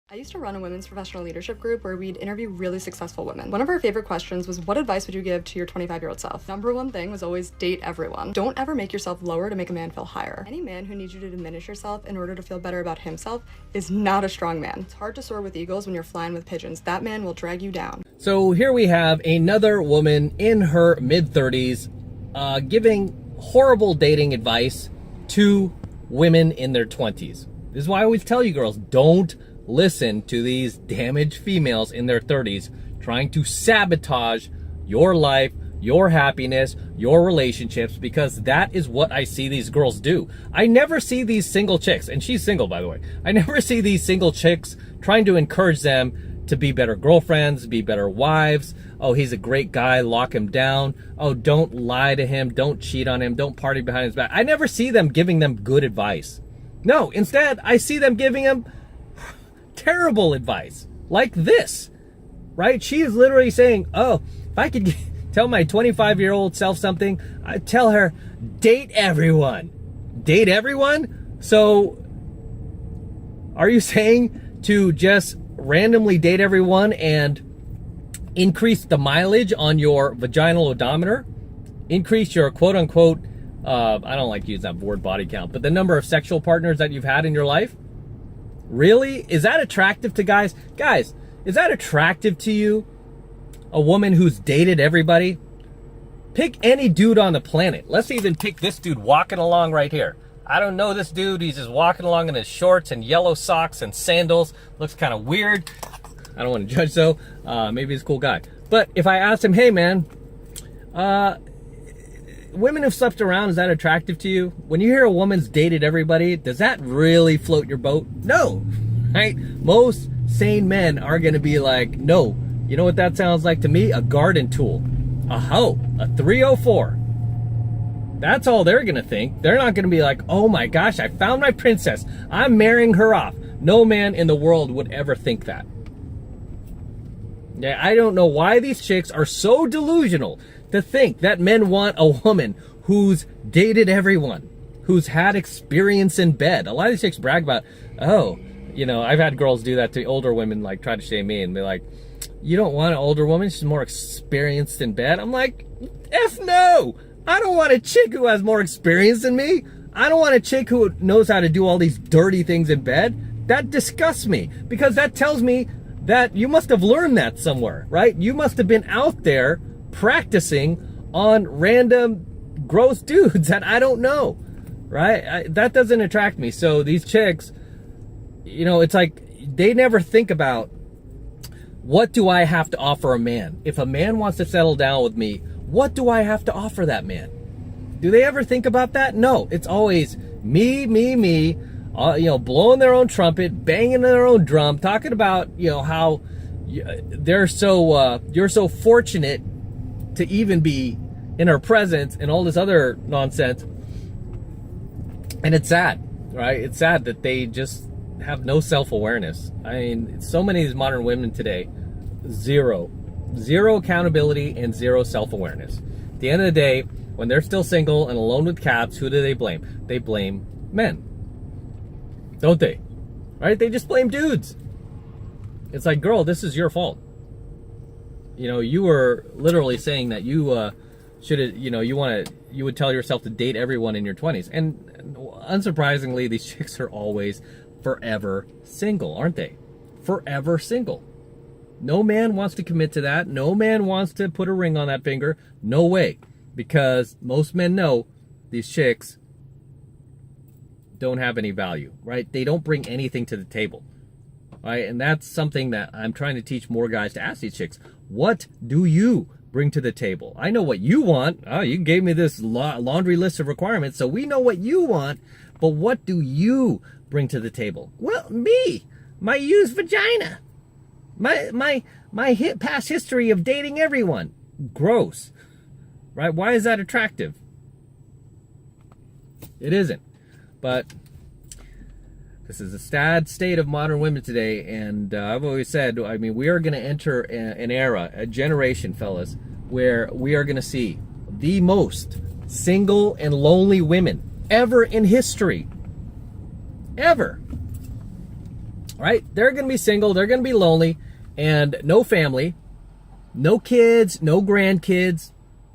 I used to run a women's professional leadership group where we'd interview really successful women. One of our favorite questions was, what advice would you give to your 25-year-old self? Number one thing was always date everyone. Don't ever make yourself lower to make a man feel higher. Any man who needs you to diminish yourself in order to feel better about himself is not a strong man. It's hard to soar with eagles when you're flying with pigeons. That man will drag you down. So here we have another woman in her mid-30s giving horrible dating advice to women in their 20s. This is why I always tell you girls, don't listen to these damaged females in their 30s trying to sabotage your life, your happiness, your relationships, because that is what I see these girls do. I never see these single chicks, and she's single by the way, I never see these single chicks trying to encourage them to be better girlfriends, be better wives. Oh, he's a great guy, lock him down. Oh, don't lie to him, don't cheat on him, don't party behind his back. I never see them giving them good advice. No, instead, I see them giving them terrible advice like this, right? She is literally saying, oh, if I could tell my 25-year-old self something, I'd tell her, date everyone. Date everyone? So are you saying to just randomly date everyone and increase the mileage on your vaginal odometer? Increase your quote-unquote, I don't like to use that word body count, but the number of sexual partners that you've had in your life? Really? Is that attractive to guys? Guys, is that attractive to you? A woman who's dated everybody? Pick any dude on the planet. Let's even pick this dude walking along right here. I don't know this dude. He's just walking along in his shorts and yellow socks and sandals. Looks kind of weird. I don't want to judge though. Maybe he's a cool guy. But if I asked him, hey man, women who've slept around, is that attractive to you? When you hear a woman's dated everybody, does that really float your boat? No, right? Most sane men are gonna be like, no. You know what that sounds like to me? A garden tool, a hoe, a 304. That's all they're gonna think. They're not gonna be like, oh my gosh, I found my princess, I'm marrying her off. No man in the world would ever think that. Yeah, I don't know why these chicks are so delusional to think that men want a woman who's dated everyone, who's had experience in bed. A lot of these chicks brag about, oh, you know, I've had girls do that to older women, like try to shame me, and be like, you don't want an older woman, she's more experienced in bed. I'm like, F no! I don't want a chick who has more experience than me. I don't want a chick who knows how to do all these dirty things in bed. That disgusts me, because that tells me that you must have learned that somewhere, right? You must have been out there practicing on random gross dudes that I don't know, right? That doesn't attract me. So these chicks, you know, it's like they never think about, what do I have to offer a man? If a man wants to settle down with me, what do I have to offer that man? Do they ever think about that? No, it's always me, you know, blowing their own trumpet, banging their own drum, talking about, you know, how they're so, you're so fortunate to even be in her presence and all this other nonsense. And it's sad, right? It's sad that they just have no self-awareness. I mean, so many of these modern women today, zero accountability and zero self-awareness. At the end of the day, when they're still single and alone with cats, who do they blame? They blame men, don't they? Right? They just blame dudes. It's like, girl, this is your fault. You know, you were literally saying that you should have, you know, you would tell yourself to date everyone in your 20s. And unsurprisingly, these chicks are always forever single, aren't they? Forever single. No man wants to commit to that. No man wants to put a ring on that finger. No way. Because most men know these chicks don't have any value, right? They don't bring anything to the table, right? And that's something that I'm trying to teach more guys to ask these chicks. What do you bring to the table? I know what you want. Oh, you gave me this laundry list of requirements, so we know what you want, but what do you bring to the table? Well, me, my used vagina, my past history of dating everyone. Gross, right? Why is that attractive? It isn't. But this is a sad state of modern women today, and I've always said, I mean, we are going to enter an era, a generation, fellas, where we are going to see the most single and lonely women ever in history. Ever. right? They're going to be single, they're going to be lonely, and no family, no kids, no grandkids.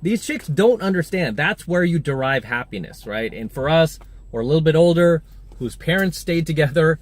These chicks don't understand. That's where you derive happiness, right? And for us, we're a little bit older, whose parents stayed together,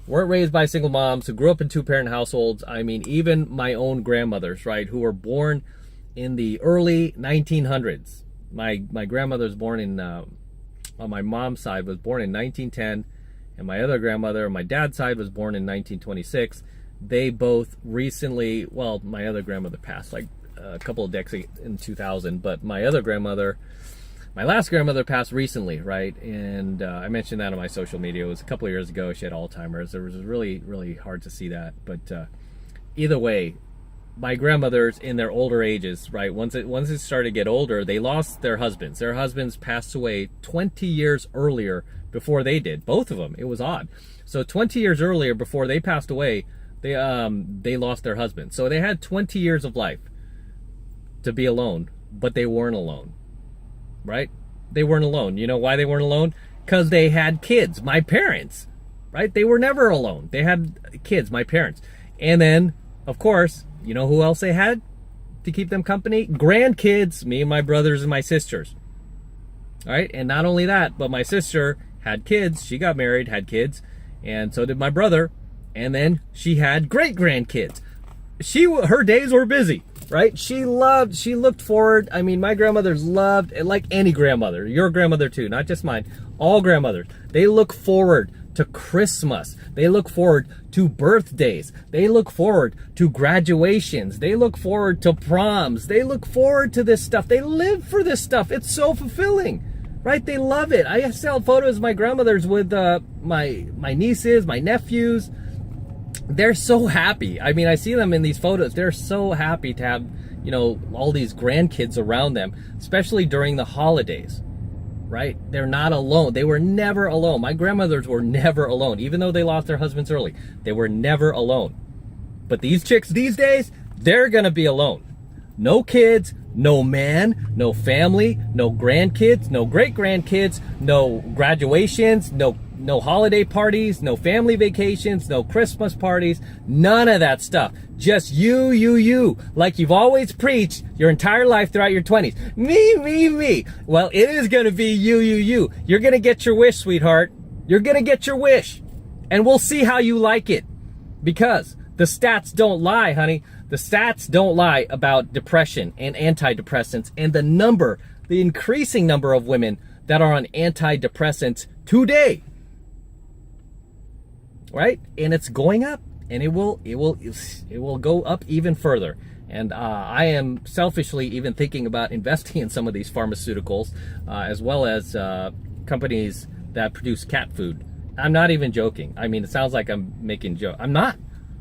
weren't raised by single moms, who grew up in two-parent households. I mean, even my own grandmothers, right, who were born in the early 1900s. My grandmother was born in, on my mom's side, was born in 1910, and my other grandmother on my dad's side was born in 1926. They both recently, well, my other grandmother passed like a couple of decades in 2000, but my other grandmother, my last grandmother passed recently, right? And I mentioned that on my social media. It was a couple of years ago. She had Alzheimer's. It was really, really hard to see that. But either way, my grandmothers in their older ages, right? Once it started to get older, they lost their husbands. Their husbands passed away 20 years earlier before they did. Both of them. It was odd. So 20 years earlier, before they passed away, they lost their husbands. So they had 20 years of life to be alone, but they weren't alone. Right? They weren't alone. You know why they weren't alone? Because they had kids. My parents, right? They were never alone. They had kids, my parents. And then, of course, you know who else they had to keep them company? Grandkids, me and my brothers and my sisters. All right? And not only that, but my sister had kids. She got married, had kids, and so did my brother. And then she had great-grandkids. Her days were busy. Right? She looked forward. I mean, my grandmothers loved, like any grandmother, your grandmother too, not just mine, all grandmothers, they look forward to Christmas. They look forward to birthdays. They look forward to graduations. They look forward to proms. They look forward to this stuff. They live for this stuff. It's so fulfilling, right? They love it. I saw photos of my grandmothers with my nieces, my nephews. They're so happy. I mean, I see them in these photos. They're so happy to have, you know, all these grandkids around them, especially during the holidays, right? They're not alone. They were never alone. My grandmothers were never alone. Even though they lost their husbands early, they were never alone. But these chicks these days, they're going to be alone. No kids, no man, no family, no grandkids, no great-grandkids, no graduations, no holiday parties, no family vacations, no Christmas parties, none of that stuff. Just you, like you've always preached your entire life throughout your 20s. Me. Well, it is going to be you. You're going to get your wish, sweetheart. You're going to get your wish. And we'll see how you like it. Because the stats don't lie, honey. The stats don't lie about depression and antidepressants and the increasing number of women that are on antidepressants today. Right? And it's going up, and it will go up even further. And I am selfishly even thinking about investing in some of these pharmaceuticals, as well as companies that produce cat food. I'm not even joking. I mean, it sounds like I'm making joke. I'm not,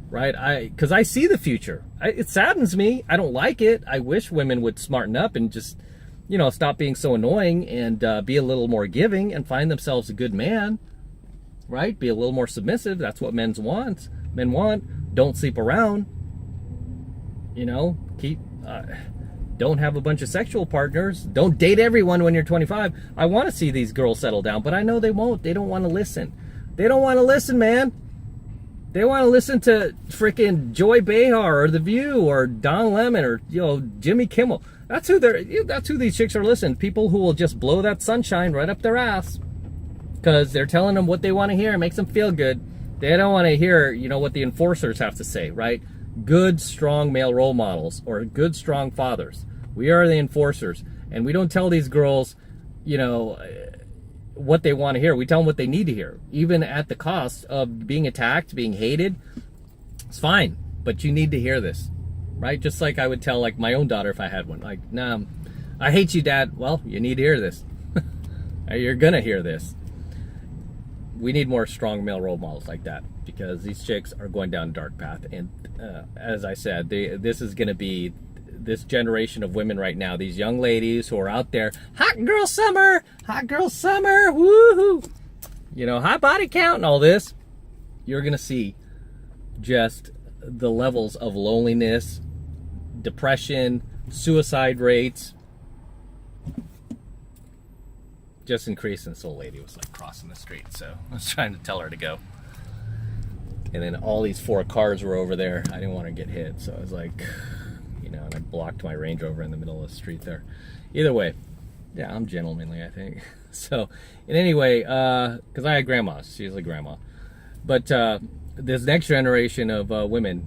right? Because I see the future. It saddens me. I don't like it. I wish women would smarten up and just, you know, stop being so annoying and be a little more giving and find themselves a good man. Right? Be a little more submissive. That's what men want. Don't sleep around. You know, don't have a bunch of sexual partners. Don't date everyone when you're 25. I want to see these girls settle down, but I know they won't. They don't want to listen. They don't want to listen, man. They want to listen to freaking Joy Behar or The View or Don Lemon or, you know, Jimmy Kimmel. That's who these chicks are listening. People who will just blow that sunshine right up their ass. Because they're telling them what they want to hear. It makes them feel good. They don't want to hear, you know, what the enforcers have to say, right? Good, strong male role models or good, strong fathers. We are the enforcers. And we don't tell these girls, you know, what they want to hear. We tell them what they need to hear. Even at the cost of being attacked, being hated. It's fine. But you need to hear this, right? Just like I would tell, like, my own daughter if I had one. Like, nah, I hate you, Dad. Well, you need to hear this. You're going to hear this. We need more strong male role models like that because these chicks are going down a dark path. And as I said, this is going to be this generation of women right now, these young ladies who are out there, hot girl summer, woohoo, you know, high body count and all this. You're going to see just the levels of loneliness, depression, suicide rates, just increasing. This old lady was like crossing the street, so I was trying to tell her to go. and then all these 4 cars were over there. I didn't want to get hit, so I was like, you know, and I blocked my Range Rover in the middle of the street there. Either way, yeah, I'm gentlemanly, I think. So, and anyway, because I had grandma, she's a grandma. But this next generation of women,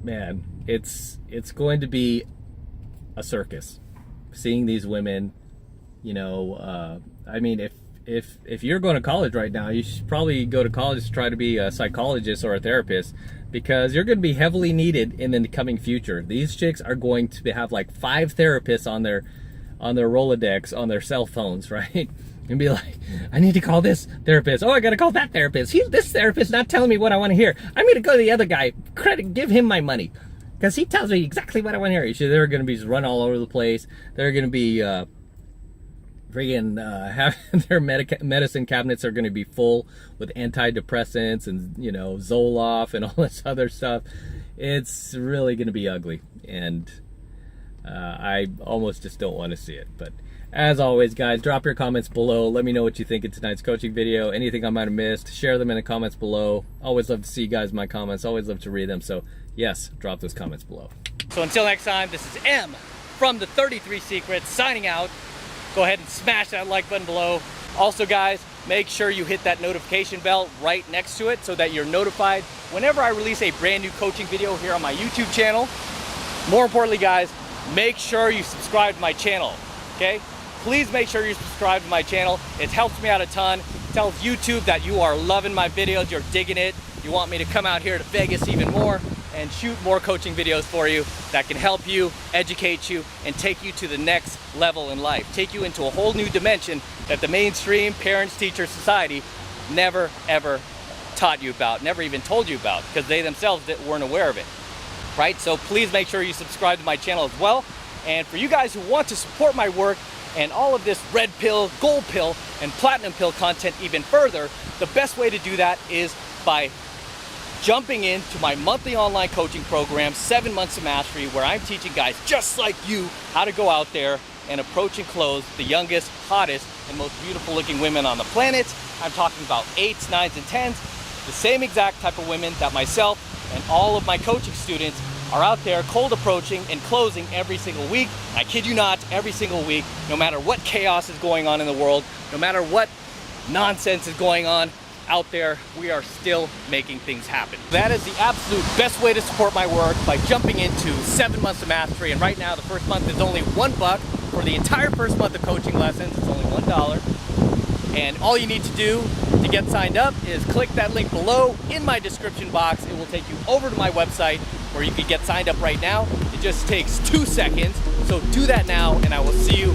man, it's going to be a circus. Seeing these women, you know, I mean, if you're going to college right now, you should probably go to college to try to be a psychologist or a therapist, because you're going to be heavily needed in the coming future. These chicks are going to have like 5 therapists on their Rolodex, on their cell phones, right? And be like, I need to call this therapist. Oh, I got to call that therapist. This therapist not telling me what I want to hear. I'm going to go to the other guy. Give him my money, because he tells me exactly what I want to hear. So they're going to be just run all over the place. They're going to be having their medicine cabinets are going to be full with antidepressants and, you know, Zoloft and all this other stuff. It's really going to be ugly, and I almost just don't want to see it. But as always, guys, drop your comments below. Let me know what you think of tonight's coaching video. Anything I might have missed, share them in the comments below. Always love to see you guys in my comments. Always love to read them. So yes, drop those comments below. So until next time, this is M from the 33 Secrets signing out. Go ahead and smash that like button below. Also, guys, make sure you hit that notification bell right next to it so that you're notified whenever I release a brand new coaching video here on my YouTube channel. More importantly, guys, make sure you subscribe to my channel, okay? Please make sure you subscribe to my channel. It helps me out a ton. It tells YouTube that you are loving my videos, you're digging it. You want me to come out here to Vegas even more and shoot more coaching videos for you that can help you, educate you, and take you to the next level in life. Take you into a whole new dimension that the mainstream parents-teacher society never, ever taught you about, never even told you about, because they themselves weren't aware of it, right? So please make sure you subscribe to my channel as well. And for you guys who want to support my work and all of this red pill, gold pill, and platinum pill content even further, the best way to do that is by jumping into my monthly online coaching program, 7 Months of Mastery, where I'm teaching guys just like you how to go out there and approach and close the youngest, hottest, and most beautiful looking women on the planet. I'm talking about 8s, 9s, and 10s, the same exact type of women that myself and all of my coaching students are out there cold approaching and closing every single week. I kid you not, every single week, no matter what chaos is going on in the world, no matter what nonsense is going on out there, we are still making things happen. That is the absolute best way to support my work, by jumping into 7 Months of Mastery. And right now, the first month is only $1 for the entire first month of coaching lessons. It's only $1. And all you need to do to get signed up is click that link below in my description box. It will take you over to my website where you can get signed up right now. It just takes 2 seconds. So do that now, and I will see you